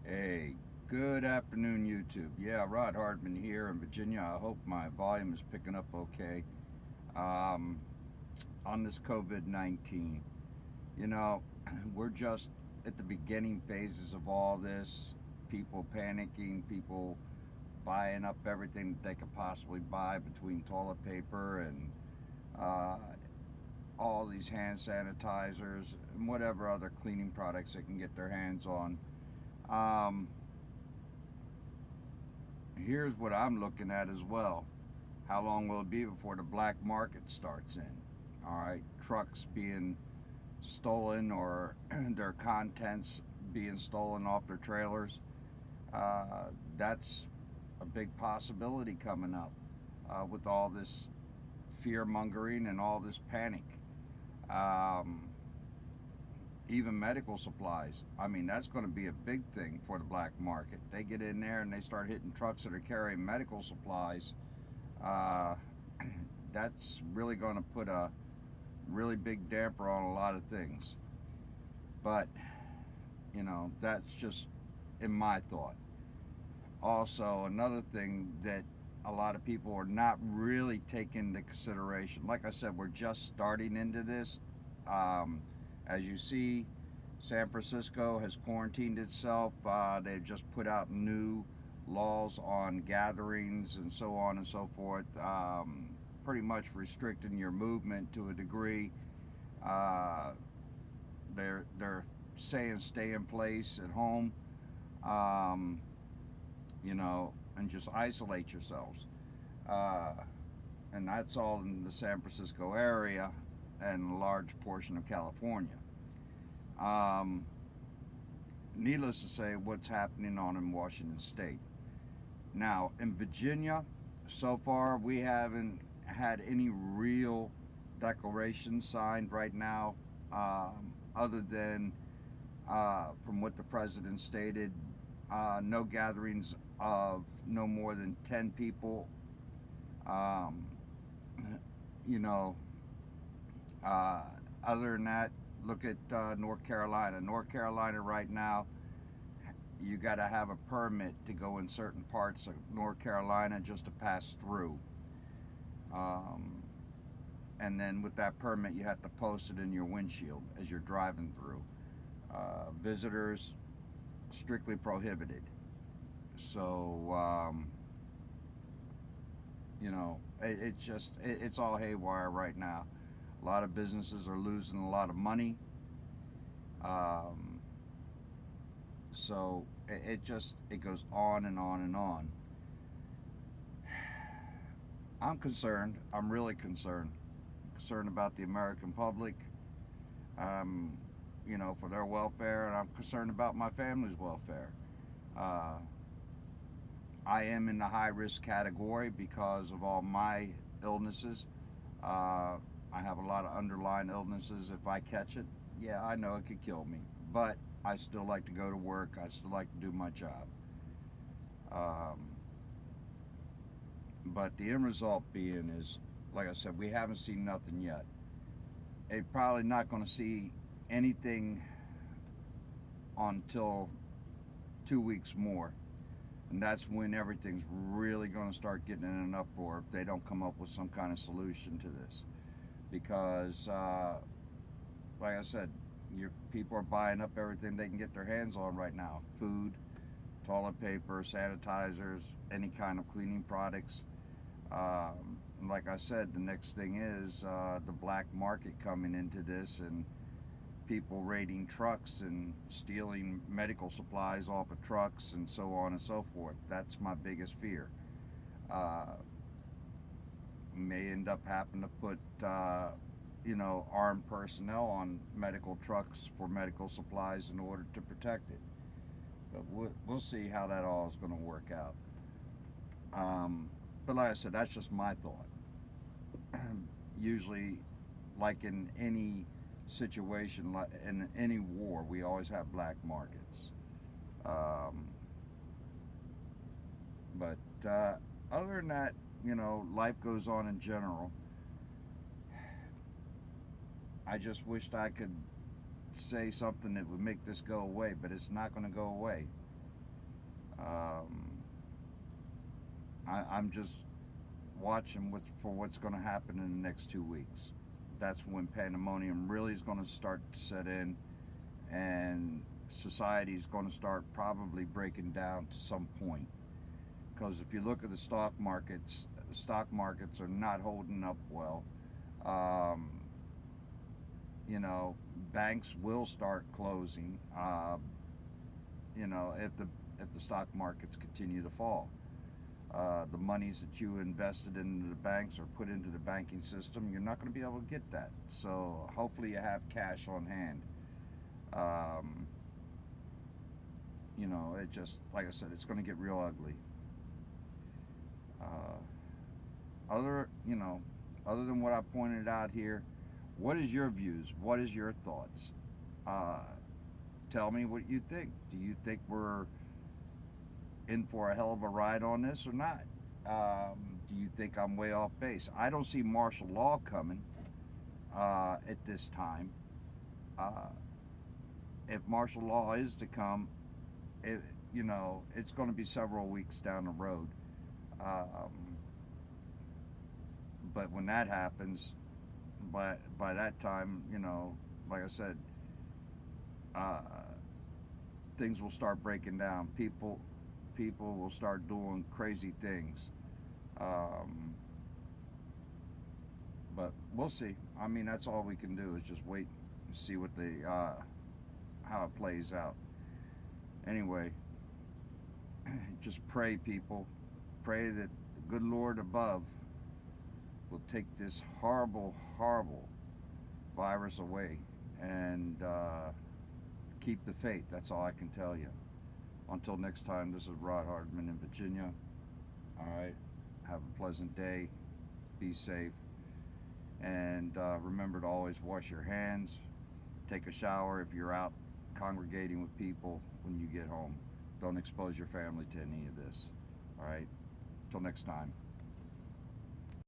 Hey, good afternoon, YouTube. Yeah, Rod Hardman here in Virginia. I hope my volume is picking up okay. Um, on this COVID 19, you know, we're just at the beginning phases of all this. People panicking, people buying up everything that they could possibly buy between toilet paper and uh, all these hand sanitizers and whatever other cleaning products they can get their hands on. Um, Here's what I'm looking at as well. How long will it be before the black market starts in? All right, trucks being stolen or their contents being stolen off their trailers. That's a big possibility coming up with all this fear mongering and all this panic. Um, Even medical supplies. I mean, that's going to be a big thing for the black market. They get in there and they start hitting trucks that are carrying medical supplies. Uh, that's really going to put a really big damper on a lot of things. But, that's just in my thought. Also, another thing that a lot of people are not really taking into consideration, like I said, we're just starting into this. Um, as you see, San Francisco has quarantined itself. They've just put out new laws on gatherings and so on and so forth, pretty much restricting your movement to a degree. Uh, they're saying stay in place at home, um, and just isolate yourselves. Uh, and that's all in the San Francisco area and a large portion of California. Um, Needless to say, what's happening on in Washington State. Now, in Virginia, so far we haven't had any real declarations signed right now, other than from what the president stated, no gatherings of no more than 10 people. Um, you know, uh, Other than that, look at North Carolina. North Carolina right now, you got to have a permit to go in certain parts of North Carolina just to pass through. Um, and then with that permit, you have to post it in your windshield as you're driving through. Visitors strictly prohibited. So it's all haywire right now. A lot of businesses are losing a lot of money. Um, so it goes on and on and on. I'm concerned. I'm really concerned. Concerned about the American public. Um, for their welfare, and I'm concerned about my family's welfare. Uh, I am in the high risk category because of all my illnesses. Uh, I have a lot of underlying illnesses. If I catch it, yeah, I know it could kill me. But I still like to go to work. I still like to do my job. Um, but the end result being is, like I said, we haven't seen nothing yet. They're probably not going to see anything until 2 weeks more. And that's when everything's really going to start getting in an uproar if they don't come up with some kind of solution to this. Because, like I said, people are buying up everything they can get their hands on right now: food, toilet paper, sanitizers, any kind of cleaning products. Like I said, the next thing is the black market coming into this, and people raiding trucks and stealing medical supplies off of trucks and so on and so forth. That's my biggest fear. Uh, may end up having to put, armed personnel on medical trucks for medical supplies in order to protect it. But we'll see how that all is going to work out. But like I said, that's just my thought. Usually, like in any situation, like in any war, we always have black markets. Um, but other than that, life goes on in general. I just wished I could say something that would make this go away, but it's not going to go away. Um, I'm just watching for what's going to happen in the next 2 weeks. That's when pandemonium really is going to start to set in, and society is going to start probably breaking down to some point. Because if you look at the stock markets are not holding up well. Um, you know, banks will start closing. If the stock markets continue to fall. The monies that you invested into the banks or put into the banking system, you're not going to be able to get that. So hopefully you have cash on hand. Um, it just, like I said, it's going to get real ugly. Other, other than what I pointed out here, what is your views? What is your thoughts? Uh, Tell me what you think. Do you think we're in for a hell of a ride on this or not? Do you think I'm way off base? I don't see martial law coming at this time. Uh, if martial law is to come, it, it's going to be several weeks down the road. Um, but when that happens, by that time, like I said, uh, things will start breaking down. People will start doing crazy things. Um, but we'll see. I mean, that's all we can do is just wait and see how it plays out. Anyway, just pray, people. Pray that the good Lord above will take this horrible, horrible virus away, and keep the faith. That's all I can tell you. Until next time, this is Rod Hardman in Virginia. All right. Have a pleasant day. Be safe. And remember to always wash your hands. Take a shower if you're out congregating with people when you get home. Don't expose your family to any of this. All right. Till next time.